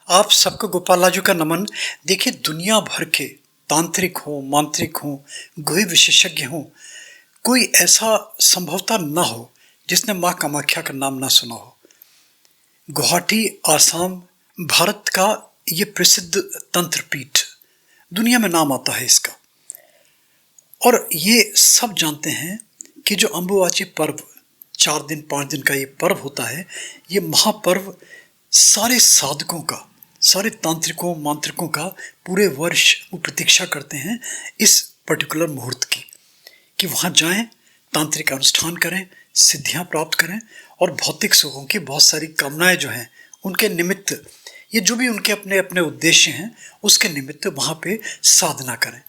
आप सबको गोपाल राजू का नमन। देखिए, दुनिया भर के तांत्रिक हो, मांत्रिक हो, गुहि विशेषज्ञ हो, कोई ऐसा संभवतः न हो जिसने माँ कामाख्या का नाम ना सुना हो। गुवाहाटी, आसाम, भारत का ये प्रसिद्ध तंत्र पीठ, दुनिया में नाम आता है इसका। और ये सब जानते हैं कि जो अम्बुबाची पर्व 4 दिन 5 दिन का ये पर्व होता है, ये महापर्व सारे साधकों का, सारे तांत्रिकों मांत्रिकों का पूरे वर्ष वो प्रतीक्षा करते हैं इस पर्टिकुलर मुहूर्त की, कि वहाँ जाएं, तांत्रिक अनुष्ठान करें, सिद्धियां प्राप्त करें और भौतिक सुखों की बहुत सारी कामनाएं जो हैं उनके निमित्त, ये जो भी उनके अपने अपने उद्देश्य हैं उसके निमित्त वहाँ पे साधना करें।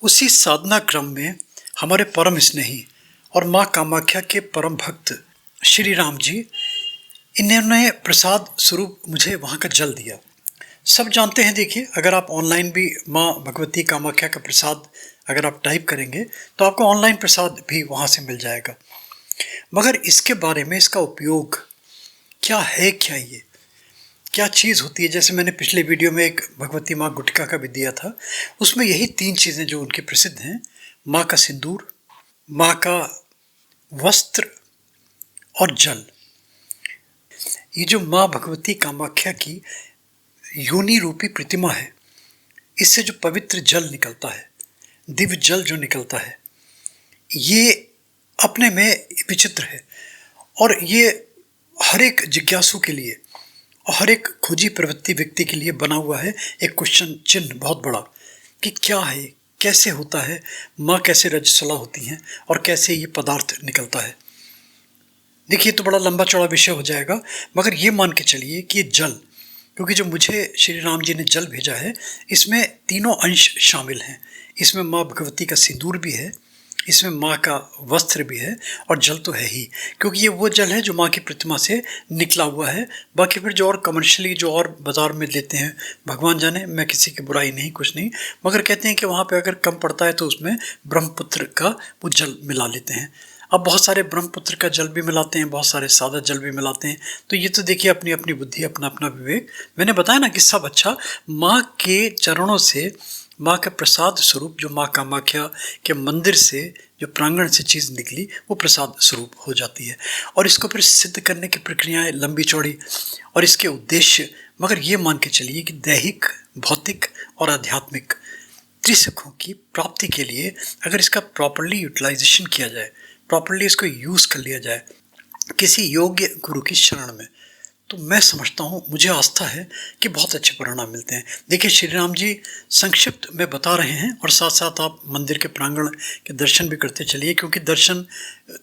उसी साधना क्रम में हमारे परम स्नेही और माँ कामाख्या के परम भक्त श्री राम जी, इन्होंने प्रसाद स्वरूप मुझे वहाँ का जल दिया। सब जानते हैं, देखिए, अगर आप ऑनलाइन भी माँ भगवती कामाख्या का प्रसाद अगर आप टाइप करेंगे तो आपको ऑनलाइन प्रसाद भी वहाँ से मिल जाएगा। मगर इसके बारे में, इसका उपयोग क्या है, ये क्या चीज़ होती है, जैसे मैंने पिछले वीडियो में एक भगवती माँ गुटका का भी दिया था, उसमें यही 3 चीज़ें जो उनकी प्रसिद्ध हैं, माँ का सिंदूर, माँ का वस्त्र और जल। ये जो माँ भगवती कामाख्या की योनि रूपी प्रतिमा है, इससे जो पवित्र जल निकलता है, दिव्य जल जो निकलता है, ये अपने में विचित्र है। और ये हर एक जिज्ञासु के लिए और हर एक खोजी प्रवृत्ति व्यक्ति के लिए बना हुआ है एक क्वेश्चन चिन्ह बहुत बड़ा, कि क्या है, कैसे होता है, माँ कैसे रजस्वला होती हैं और कैसे ये पदार्थ निकलता है। देखिए, तो बड़ा लंबा चौड़ा विषय हो जाएगा, मगर ये मान के चलिए कि ये जल, क्योंकि जो मुझे श्री राम जी ने जल भेजा है, इसमें तीनों अंश शामिल हैं। इसमें माँ भगवती का सिंदूर भी है, इसमें माँ का वस्त्र भी है और जल तो है ही, क्योंकि ये वो जल है जो माँ की प्रतिमा से निकला हुआ है। बाकी फिर जो और कमर्शियली जो और बाज़ार में लेते हैं, भगवान जाने, मैं किसी की बुराई नहीं, कुछ नहीं, मगर कहते हैं कि वहाँ पे अगर कम पड़ता है तो उसमें ब्रह्मपुत्र का वो जल मिला लेते हैं। अब बहुत सारे ब्रह्मपुत्र का जल भी मिलाते हैं, बहुत सारे सादा जल भी मिलाते हैं। तो ये तो देखिए अपनी अपनी बुद्धि, अपना अपना विवेक। मैंने बताया ना कि सब अच्छा, माँ के चरणों से, माँ के प्रसाद स्वरूप, जो माँ कामाख्या के मंदिर से, जो प्रांगण से चीज़ निकली, वो प्रसाद स्वरूप हो जाती है। और इसको फिर सिद्ध करने की प्रक्रियाएं लंबी चौड़ी, और इसके उद्देश्य, मगर ये मान के चलिए कि दैहिक, भौतिक और आध्यात्मिक त्रिसुखों की प्राप्ति के लिए अगर इसका प्रॉपरली यूटिलाइजेशन किया जाए, प्रॉपरली इसको यूज़ कर लिया जाए किसी योग्य गुरु की शरण में, तो मैं समझता हूँ, मुझे आस्था है कि बहुत अच्छे परिणाम मिलते हैं। देखिए, श्री राम जी संक्षिप्त में बता रहे हैं और साथ साथ आप मंदिर के प्रांगण के दर्शन भी करते चलिए, क्योंकि दर्शन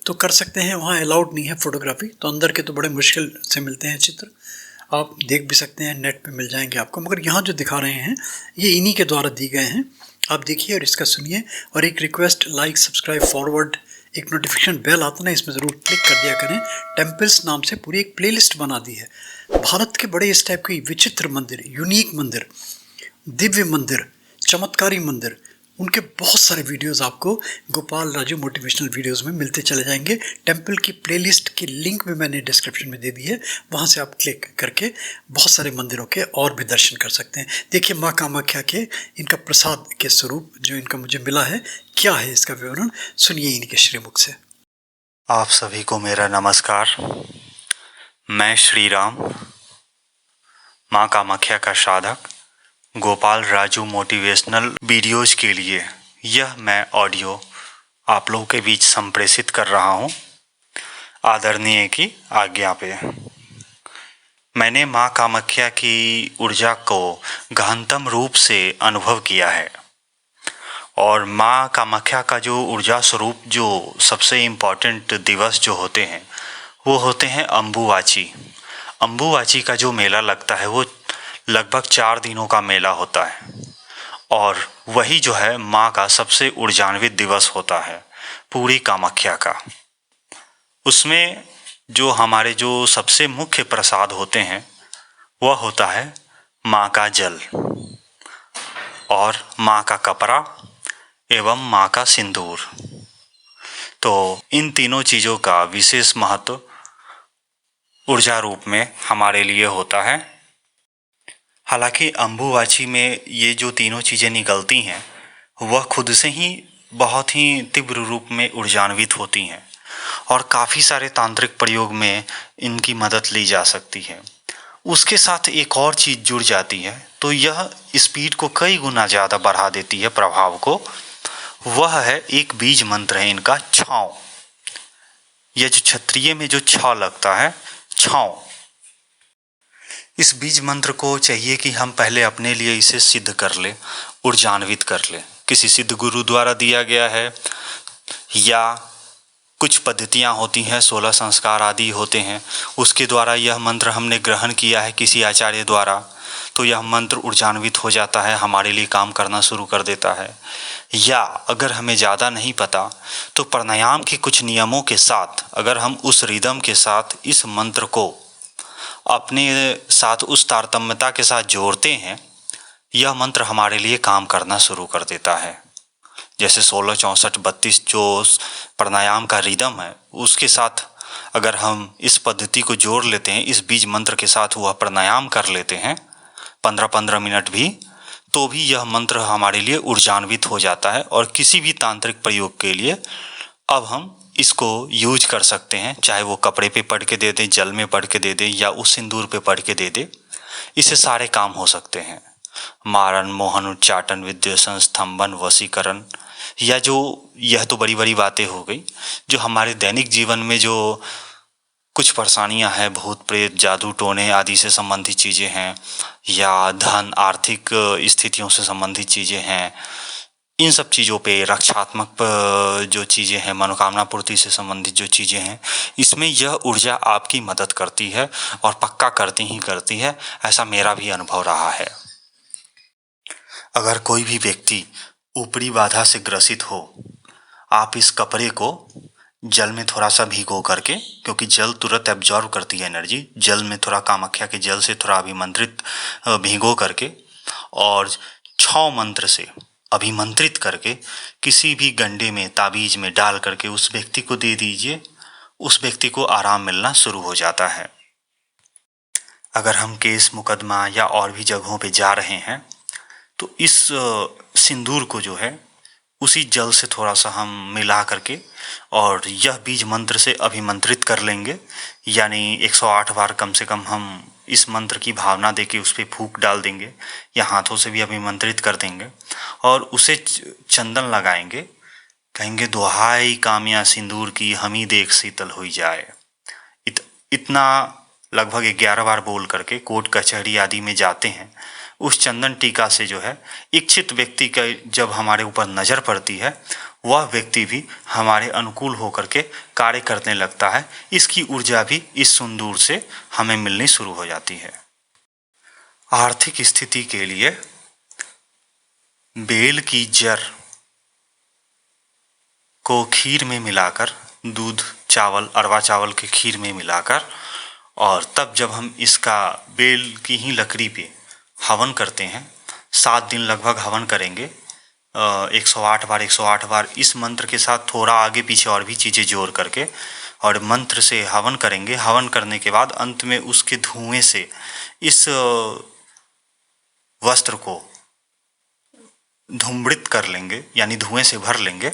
तो कर सकते हैं, वहाँ अलाउड नहीं है फोटोग्राफी, तो अंदर के तो बड़े मुश्किल से मिलते हैं चित्र, आप देख भी सकते हैं, नेट पे मिल जाएंगे आपको। मगर यहाँ जो दिखा रहे हैं ये इन्हीं के द्वारा दी गए हैं, आप देखिए और इसका सुनिए। और एक रिक्वेस्ट, लाइक, सब्सक्राइब, फॉरवर्ड, एक नोटिफिकेशन बेल आता ना, इसमें ज़रूर क्लिक कर दिया करें। टेम्पल्स नाम से पूरी एक प्लेलिस्ट बना दी है, भारत के बड़े इस टाइप के विचित्र मंदिर, यूनिक मंदिर, दिव्य मंदिर, चमत्कारी मंदिर, उनके बहुत सारे वीडियोस आपको गोपाल राजू मोटिवेशनल वीडियोस में मिलते चले जाएंगे। टेम्पल की प्लेलिस्ट की लिंक भी मैंने डिस्क्रिप्शन में दे दी है, वहाँ से आप क्लिक करके बहुत सारे मंदिरों के और भी दर्शन कर सकते हैं। देखिए, माँ कामाख्या के इनका प्रसाद के स्वरूप जो इनका मुझे मिला है, क्या है इसका विवरण, सुनिए इनके श्रीमुख से। आप सभी को मेरा नमस्कार। मैं श्री राम, माँ कामाख्या का साधक, गोपाल राजू मोटिवेशनल वीडियोज के लिए यह मैं ऑडियो आप लोगों के बीच संप्रेषित कर रहा हूँ, आदरणीय की आज्ञा पे। मैंने माँ कामाख्या की ऊर्जा को गहनतम रूप से अनुभव किया है, और माँ कामाख्या का जो ऊर्जा स्वरूप, जो सबसे इम्पॉर्टेंट दिवस जो होते हैं, वो होते हैं अम्बुवाची। अम्बुवाची का जो मेला लगता है वो लगभग 4 दिनों का मेला होता है, और वही जो है माँ का सबसे ऊर्जान्वित दिवस होता है पूरी कामाख्या का। उसमें जो हमारे जो सबसे मुख्य प्रसाद होते हैं वह होता है माँ का जल और माँ का कपड़ा एवं माँ का सिंदूर। तो इन तीनों चीज़ों का विशेष महत्व ऊर्जा रूप में हमारे लिए होता है। हालांकि अम्बुवाची में ये जो तीनों चीज़ें निकलती हैं वह खुद से ही बहुत ही तीव्र रूप में ऊर्जान्वित होती हैं और काफ़ी सारे तांत्रिक प्रयोग में इनकी मदद ली जा सकती है। उसके साथ एक और चीज़ जुड़ जाती है तो यह स्पीड को कई गुना ज़्यादा बढ़ा देती है प्रभाव को। वह है एक बीज मंत्र है इनका, छाँव। यह जो क्षत्रिय में जो छ लगता है, छाँव। इस बीज मंत्र को चाहिए कि हम पहले अपने लिए इसे सिद्ध कर ले, ऊर्जान्वित कर ले। किसी सिद्ध गुरु द्वारा दिया गया है या कुछ पद्धतियाँ होती हैं, 16 संस्कार आदि होते हैं, उसके द्वारा यह मंत्र हमने ग्रहण किया है किसी आचार्य द्वारा, तो यह मंत्र ऊर्जान्वित हो जाता है, हमारे लिए काम करना शुरू कर देता है। या अगर हमें ज़्यादा नहीं पता तो प्राणायाम के कुछ नियमों के साथ अगर हम उस रिदम के साथ इस मंत्र को अपने साथ उस तारतम्यता के साथ जोड़ते हैं, यह मंत्र हमारे लिए काम करना शुरू कर देता है। जैसे 16, 64, 32 जो प्राणायाम का रिदम है, उसके साथ अगर हम इस पद्धति को जोड़ लेते हैं, इस बीज मंत्र के साथ वह प्राणायाम कर लेते हैं 15-15 मिनट भी, तो भी यह मंत्र हमारे लिए ऊर्जान्वित हो जाता है और किसी भी तांत्रिक प्रयोग के लिए अब हम इसको यूज कर सकते हैं। चाहे वो कपड़े पे पढ़ के दे दें, जल में पढ़ के दे दें या उस सिंदूर पे पढ़ के दे दें, इससे सारे काम हो सकते हैं। मारण, मोहन, उच्चाटन, विद्वेषण, स्तंभन, वशीकरण, या जो यह तो बड़ी बड़ी बातें हो गई। जो हमारे दैनिक जीवन में जो कुछ परेशानियां हैं, भूत प्रेत, जादू टोने आदि से संबंधित चीज़ें हैं, या धन आर्थिक स्थितियों से संबंधित चीज़ें हैं, इन सब चीज़ों पे, रक्षात्मक जो चीज़ें हैं, मनोकामना पूर्ति से संबंधित जो चीज़ें हैं, इसमें यह ऊर्जा आपकी मदद करती है और पक्का करती ही करती है। ऐसा मेरा भी अनुभव रहा है। अगर कोई भी व्यक्ति ऊपरी बाधा से ग्रसित हो, आप इस कपड़े को जल में थोड़ा सा भिगो करके, क्योंकि जल तुरंत एब्जॉर्व करती है एनर्जी, जल में थोड़ा कामाख्या के जल से थोड़ा अभिमंत्रित भिगो करके और छौ मंत्र से अभिमंत्रित करके किसी भी गंडे में, ताबीज में डाल करके उस व्यक्ति को दे दीजिए। उस व्यक्ति को आराम मिलना शुरू हो जाता है। अगर हम केस मुकदमा या और भी जगहों पे जा रहे हैं तो इस सिंदूर को जो है उसी जल से थोड़ा सा हम मिला करके और यह बीज मंत्र से अभिमंत्रित कर लेंगे, यानी 108 बार कम से कम हम इस मंत्र की भावना देके उस पर फूंक डाल देंगे या हाथों से भी अभिमंत्रित कर देंगे और उसे चंदन लगाएंगे। कहेंगे दुहाई कामिया सिंदूर की, हम ही देख शीतल हुई जाए। इतना लगभग 11 बार बोल करके कोर्ट कचहरी आदि में जाते हैं। उस चंदन टीका से जो है इच्छित व्यक्ति का जब हमारे ऊपर नज़र पड़ती है, वह व्यक्ति भी हमारे अनुकूल होकर के कार्य करने लगता है। इसकी ऊर्जा भी इस सिंदूर से हमें मिलनी शुरू हो जाती है। आर्थिक स्थिति के लिए बेल की जड़ को खीर में मिलाकर, दूध, चावल, अरवा चावल के खीर में मिलाकर, और तब जब हम इसका बेल की ही लकड़ी पे हवन करते हैं, 7 दिन लगभग हवन करेंगे 108 बार इस मंत्र के साथ थोड़ा आगे पीछे और भी चीज़ें जोड़ करके और मंत्र से हवन करेंगे। हवन करने के बाद अंत में उसके धुएं से इस वस्त्र को धूम्रित कर लेंगे, यानी धुएं से भर लेंगे।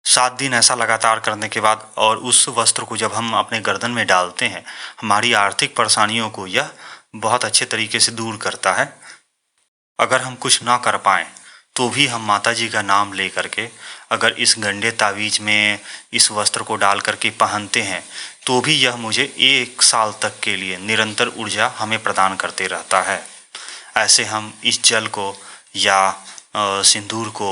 7 दिन ऐसा लगातार करने के बाद और उस वस्त्र को जब हम अपने गर्दन में डालते हैं, हमारी आर्थिक परेशानियों को यह बहुत अच्छे तरीके से दूर करता है। अगर हम कुछ ना कर पाएँ तो भी हम माता जी का नाम ले करके अगर इस गंडे तावीज में इस वस्त्र को डाल करके पहनते हैं तो भी यह मुझे 1 साल तक के लिए निरंतर ऊर्जा हमें प्रदान करते रहता है। ऐसे हम इस जल को या सिंदूर को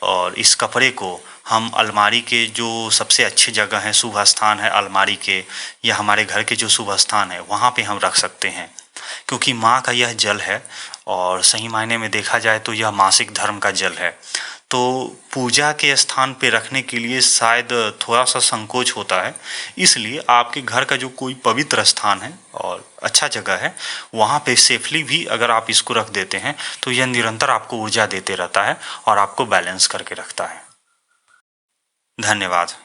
और इस कपड़े को हम अलमारी के जो सबसे अच्छी जगह है, शुभ स्थान है अलमारी के, या हमारे घर के जो शुभ स्थान है वहाँ पे हम रख सकते हैं। क्योंकि माँ का यह जल है और सही मायने में देखा जाए तो यह मासिक धर्म का जल है, तो पूजा के स्थान पे रखने के लिए शायद थोड़ा सा संकोच होता है। इसलिए आपके घर का जो कोई पवित्र स्थान है और अच्छा जगह है, वहाँ पे सेफली भी अगर आप इसको रख देते हैं तो यह निरंतर आपको ऊर्जा देते रहता है और आपको बैलेंस करके रखता है। धन्यवाद।